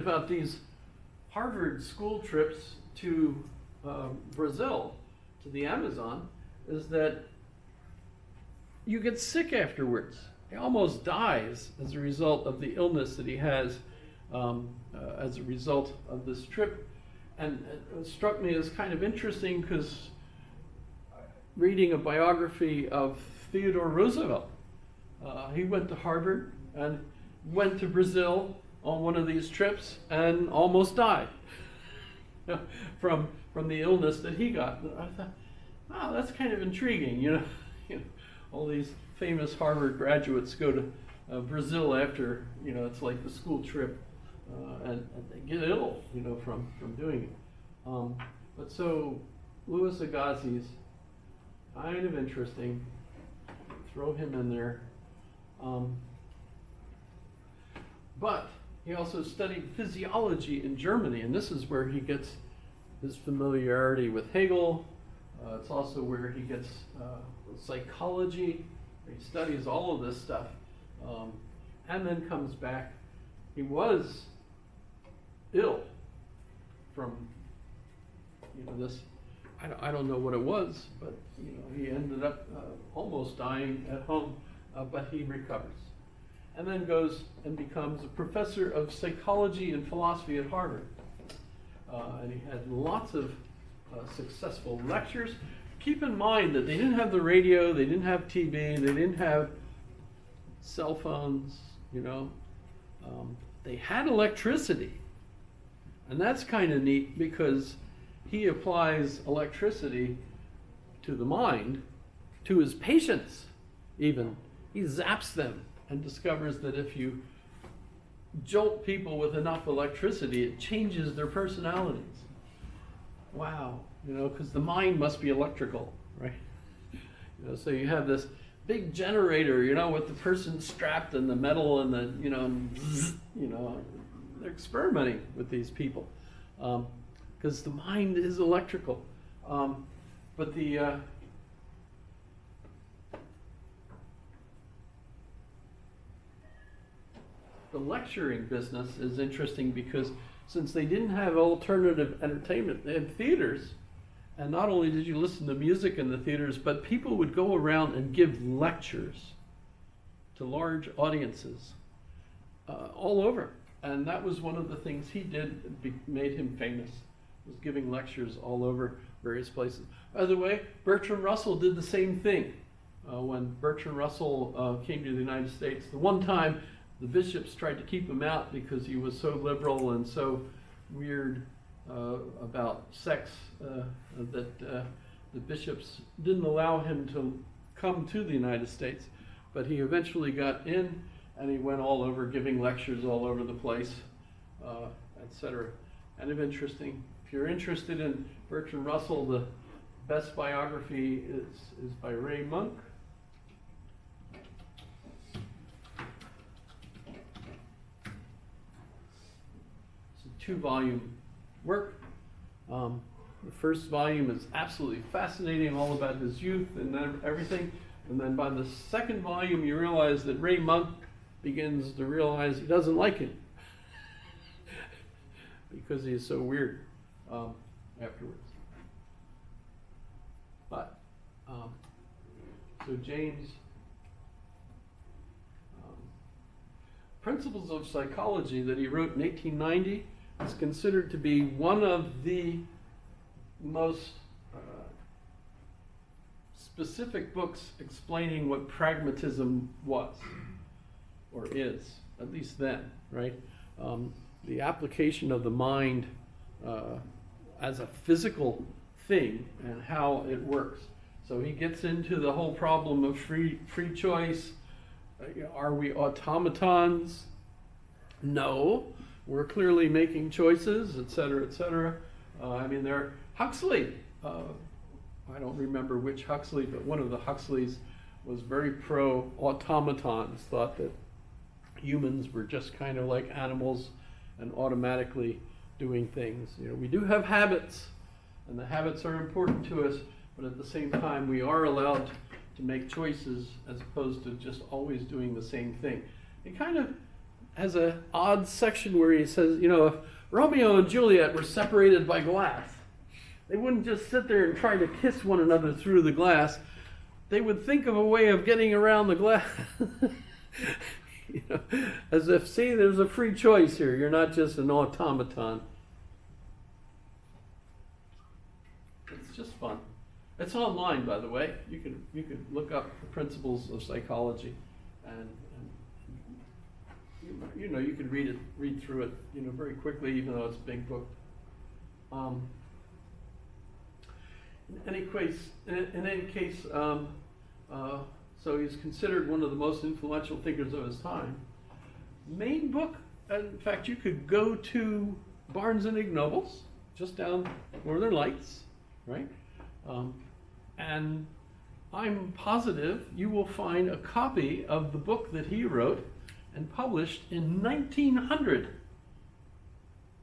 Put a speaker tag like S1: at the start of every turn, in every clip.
S1: about these Harvard school trips to Brazil, to the Amazon, is that you get sick afterwards. He almost dies as a result of the illness that he has as a result of this trip. And it struck me as kind of interesting because reading a biography of Theodore Roosevelt, he went to Harvard and went to Brazil on one of these trips and almost died from the illness that he got. I thought, wow, that's kind of intriguing, you know. All these famous Harvard graduates go to Brazil after, it's like the school trip, and they get ill, from doing it. But so Louis Agassiz, kind of interesting. Throw him in there. But he also studied physiology in Germany, and this is where he gets his familiarity with Hegel. It's also where he gets psychology. He studies all of this stuff, and then comes back. He was ill from this. I don't know what it was, but he ended up almost dying at home, but he recovers, and then goes and becomes a professor of psychology and philosophy at Harvard. And he had lots of successful lectures. Keep in mind that they didn't have the radio, they didn't have TV, they didn't have cell phones, They had electricity. And that's kind of neat because he applies electricity to the mind, to his patients even. He zaps them and discovers that if you jolt people with enough electricity, it changes their personalities. Wow, because the mind must be electrical, right? So you have this big generator, with the person strapped in the metal and they're experimenting with these people because the mind is electrical. But the lecturing business is interesting because since they didn't have alternative entertainment, they had theaters. And not only did you listen to music in the theaters, but people would go around and give lectures to large audiences all over. And that was one of the things he did that made him famous, was giving lectures all over various places. By the way, Bertrand Russell did the same thing. When Bertrand Russell came to the United States, the one time the bishops tried to keep him out because he was so liberal and so weird about sex that the bishops didn't allow him to come to the United States. But he eventually got in, and he went all over giving lectures all over the place, etc. Kind of interesting. If you're interested in Bertrand Russell, the best biography is by Ray Monk. It's a 2-volume work. The first volume is absolutely fascinating, all about his youth and everything. And then by the second volume, you realize that Ray Monk begins to realize he doesn't like him because he's so weird afterwards. But, so James, Principles of Psychology that he wrote in 1890 is considered to be one of the most specific books explaining what pragmatism was, or is, at least then, right? The application of the mind as a physical thing and how it works. So he gets into the whole problem of free choice. Are we automatons? No, we're clearly making choices, etc., etc. Huxley, I don't remember which Huxley, but one of the Huxleys was very pro-automatons, thought that humans were just kind of like animals and automatically doing things. We do have habits, and the habits are important to us, but at the same time, we are allowed to make choices as opposed to just always doing the same thing. It kind of has a odd section where he says, if Romeo and Juliet were separated by glass, they wouldn't just sit there and try to kiss one another through the glass. They would think of a way of getting around the glass. As if, see, there's a free choice here. You're not just an automaton. It's just fun. It's online, by the way. You could look up the principles of psychology, and you could read through it, very quickly, even though it's a big book. In any case, so he's considered one of the most influential thinkers of his time. Main book, in fact, you could go to Barnes and Nobles, just down Northern Lights, right? And I'm positive you will find a copy of the book that he wrote and published in 1900.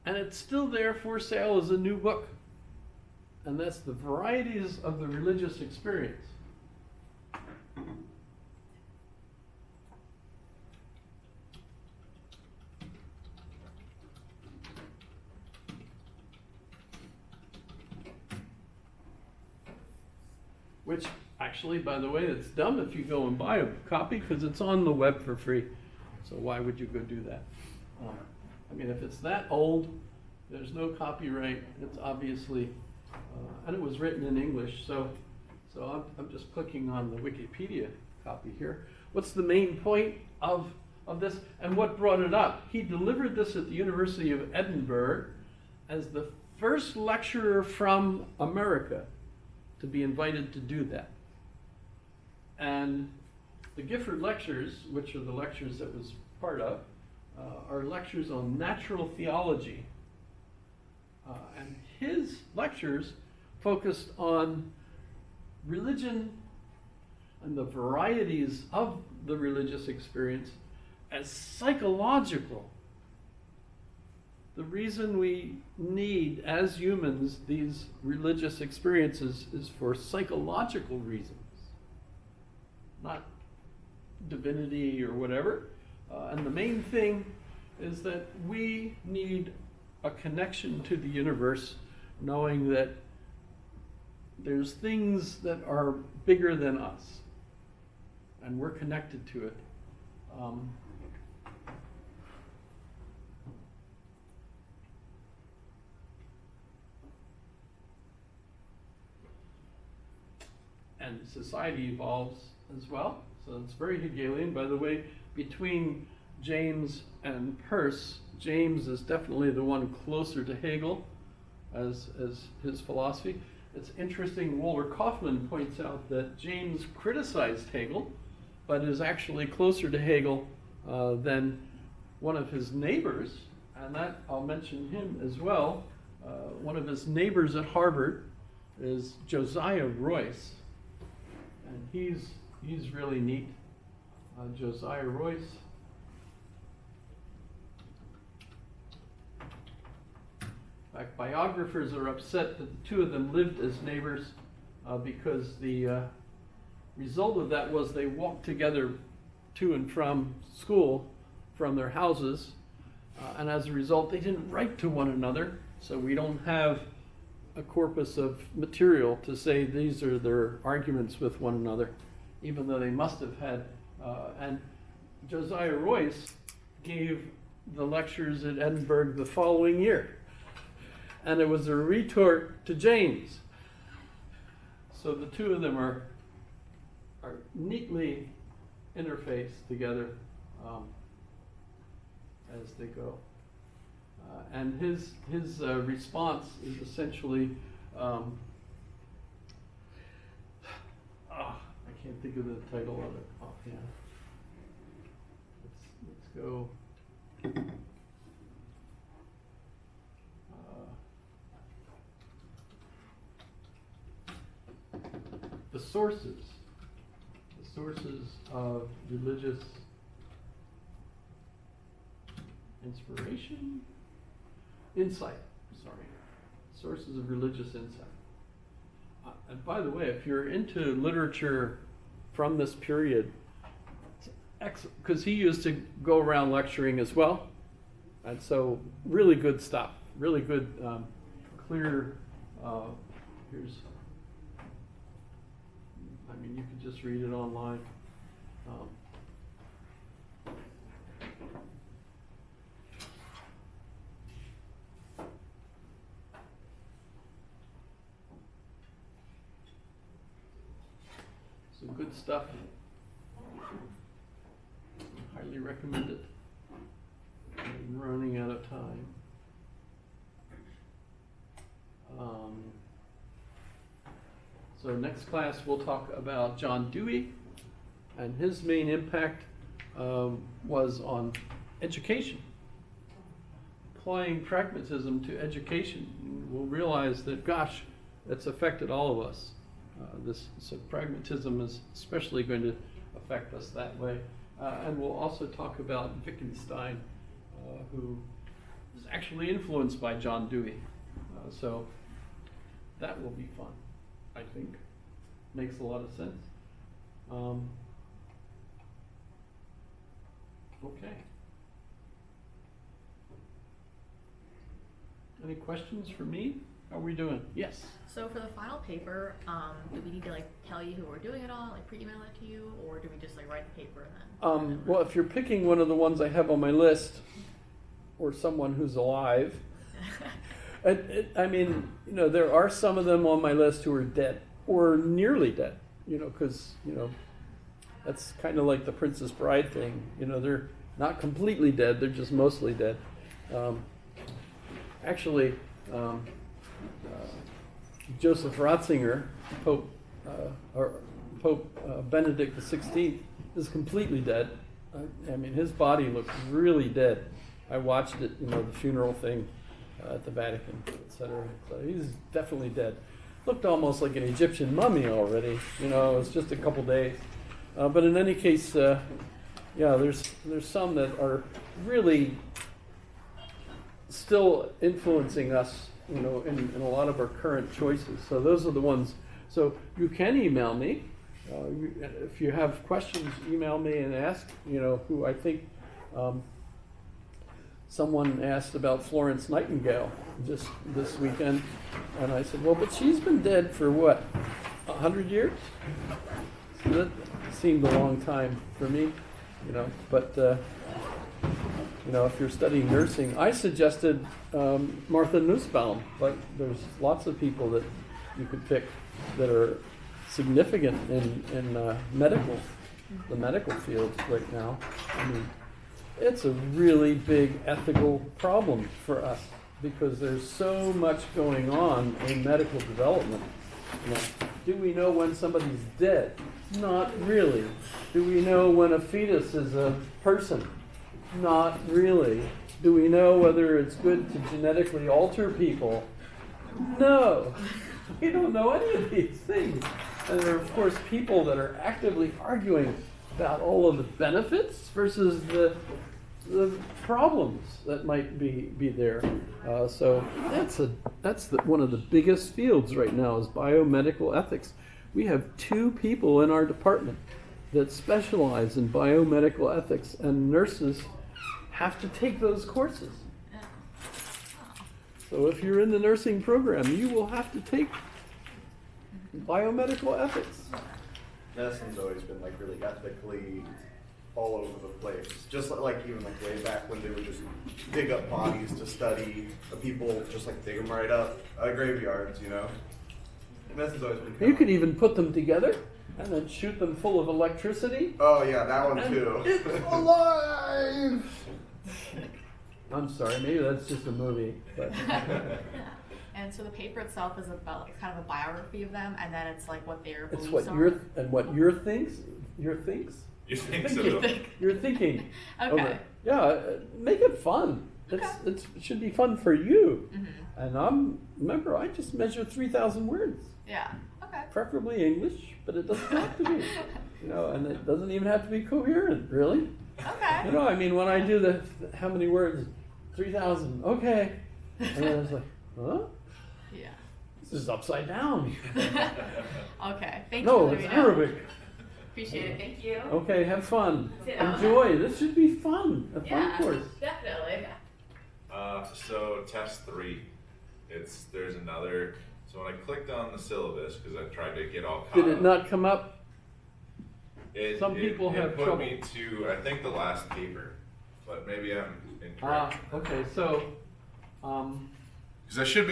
S1: And it's still there for sale as a new book. And that's The Varieties of the Religious Experience. Which, actually, by the way, it's dumb if you go and buy a copy because it's on the web for free. So why would you go do that? If it's that old, there's no copyright. It's obviously, and it was written in English. So I'm just clicking on the Wikipedia copy here. What's the main point of this, and what brought it up? He delivered this at the University of Edinburgh as the first lecturer from America to be invited to do that. And the Gifford Lectures, which are the lectures that was part of, are lectures on natural theology. And his lectures focused on religion and the varieties of the religious experience as psychological. The reason we need, as humans, these religious experiences is for psychological reasons, not divinity or whatever. And the main thing is that we need a connection to the universe, knowing that there's things that are bigger than us, and we're connected to it. And society evolves as well. So it's very Hegelian. By the way, between James and Peirce, James is definitely the one closer to Hegel as his philosophy. It's interesting, Walter Kaufmann points out that James criticized Hegel, but is actually closer to Hegel than one of his neighbors, and that I'll mention him as well. One of his neighbors at Harvard is Josiah Royce. And he's really neat. Josiah Royce. In fact, biographers are upset that the two of them lived as neighbors because the result of that was they walked together to and from school from their houses, and as a result they didn't write to one another, so we don't have a corpus of material to say these are their arguments with one another, even though they must have had. And Josiah Royce gave the lectures at Edinburgh the following year, and it was a retort to James. So the two of them are neatly interfaced together as they go. And his response is essentially, I can't think of the title of it offhand. Let's go. The sources of religious inspiration. Insight, sources of religious insight. And by the way, if you're into literature from this period, it's because he used to go around lecturing as well. And so really good stuff, really good, clear, here's, I mean, you could just read it online. Some good stuff. Highly recommend it. I'm running out of time. So next class we'll talk about John Dewey, and his main impact was on education. Applying pragmatism to education, we'll realize that, gosh, it's affected all of us. So pragmatism is especially going to affect us that way. And we'll also talk about Wittgenstein, who was actually influenced by John Dewey. So that will be fun, I think. Makes a lot of sense. Okay. Any questions for me? How are we doing? Yes.
S2: So for the final paper, do we need to like tell you who we're doing it on, like pre-email it to you, or do we just like write the paper and then?
S1: Well, if you're picking one of the ones I have on my list, or someone who's alive, I mean, you know, there are some of them on my list who are dead or nearly dead. You know, because that's kind of like the Princess Bride thing. You know, they're not completely dead; they're just mostly dead. Actually. Joseph Ratzinger, Pope Benedict XVI, is completely dead. I mean, his body looks really dead. I watched it, you know, the funeral thing at the Vatican, etc. So he's definitely dead. Looked almost like an Egyptian mummy already. You know, it was just a couple days. But in any case, yeah, there's some that are really still influencing us, you know, in a lot of our current choices. So those are the ones. So you can email me. If you have questions, email me and ask, you know, who I think. Someone asked about Florence Nightingale this weekend, and I said, well, but she's been dead for what, 100 years? So that seemed a long time for me, you know, but you know, if you're studying nursing, I suggested Martha Nussbaum, but there's lots of people that you could pick that are significant in the medical field right now. I mean, it's a really big ethical problem for us because there's so much going on in medical development. You know, do we know when somebody's dead? Not really. Do we know when a fetus is a person? Not really. Do we know whether it's good to genetically alter people? No. We don't know any of these things. And there are, of course, people that are actively arguing about all of the benefits versus the problems that might be there. So that's one of the biggest fields right now is biomedical ethics. We have 2 people in our department that specialize in biomedical ethics, and nurses have to take those courses. So if you're in the nursing program, you will have to take biomedical ethics.
S3: Medicine's always been like really ethically all over the place. Just like even like way back when they would just dig up bodies to study the people, just like dig them right up graveyards, you know. Medicine's always been.
S1: You could even put them together and then shoot them full of electricity.
S3: Oh yeah, that one too.
S1: It's alive. I'm sorry, maybe that's just a movie, but.
S2: And so the paper itself is about like, kind of a biography of them, and then it's like what their beliefs
S1: It's what your thinks.
S4: You think
S1: Thinking.
S4: so?
S1: You're thinking.
S2: Okay.
S1: Yeah, make it fun.
S2: Okay.
S1: It should be fun for you.
S2: Mm-hmm.
S1: And remember, I just measure 3,000 words,
S2: Yeah. Okay.
S1: preferably English, but it doesn't have to be. You know, and it doesn't even have to be coherent, really.
S2: Okay.
S1: You know, I mean, when I do how many words? 3,000. Okay. And then I was like, huh?
S2: Yeah.
S1: This is upside down.
S2: Okay. Thank you.
S1: No,
S2: for
S1: it's
S2: letting me know.
S1: Arabic.
S2: Appreciate it. Thank you.
S1: Okay, have fun.
S2: Yeah.
S1: Enjoy. This should be fun. A fun
S2: Yeah,
S1: course.
S2: definitely.
S4: So test 3, there's another. So when I clicked on the syllabus, because I tried to get all caught
S1: Did it
S4: up,
S1: not come up?
S4: Some
S1: people have
S4: put
S1: trouble.
S4: me to, I think, the last paper, but maybe I'm
S1: Ah,
S4: incorrect.
S1: okay. So,
S4: Because I should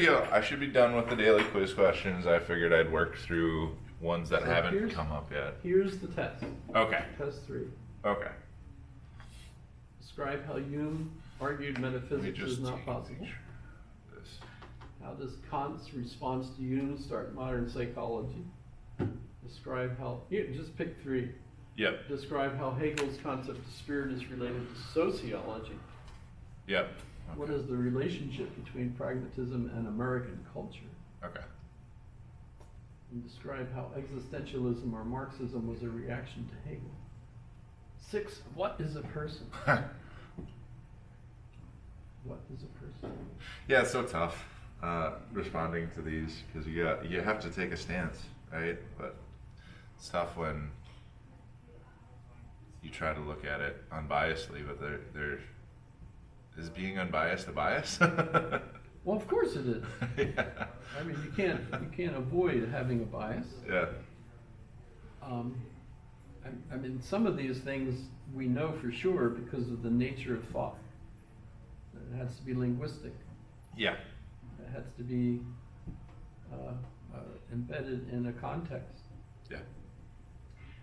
S4: be done with the daily quiz questions. I figured I'd work through ones that
S1: So
S4: haven't
S1: here's-
S4: come up yet.
S1: here's the test.
S4: Okay.
S1: Test 3.
S4: Okay.
S1: Describe how Hume argued
S4: Let me
S1: metaphysics
S4: just
S1: is not
S4: take
S1: possible.
S4: this.
S1: How does Kant's response to Hume start modern psychology? Describe how. Here, just pick 3.
S4: Yep.
S1: Describe how Hegel's concept of spirit is related to sociology.
S4: Yep.
S1: What is the relationship between pragmatism and American culture?
S4: Okay.
S1: And describe how existentialism or Marxism was a reaction to Hegel. 6. What is a person? What is a person?
S4: Yeah, it's so tough responding to these because you have to take a stance, right? But it's tough when you try to look at it unbiasedly, but there is being unbiased a bias?
S1: Well, of course it is.
S4: Yeah.
S1: I mean, you can't avoid having a bias.
S4: Yeah.
S1: I mean, some of these things we know for sure because of the nature of thought. It has to be linguistic.
S4: Yeah.
S1: It has to be embedded in a context.
S4: Yeah.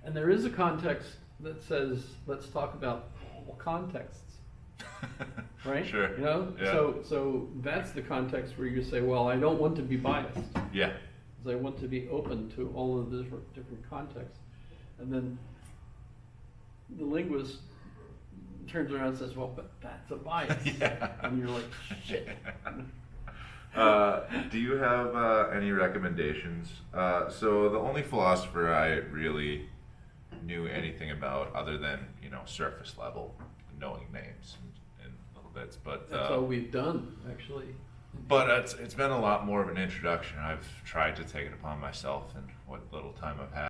S1: And there is a context that says, let's talk about all contexts, right?
S4: Sure.
S1: You know,
S4: Yeah.
S1: so that's the context where you say, well, I don't want to be biased.
S4: Yeah.
S1: Because I want to be open to all of the different contexts. And then the linguist turns around and says, well, but that's a bias.
S4: Yeah.
S1: And you're like, shit.
S4: Do you have any recommendations? So the only philosopher I really knew anything about, other than surface level, knowing names and little bits, but
S1: That's all we've done, actually.
S4: but it's been a lot more of an introduction. I've tried to take it upon myself, and what little time I've had.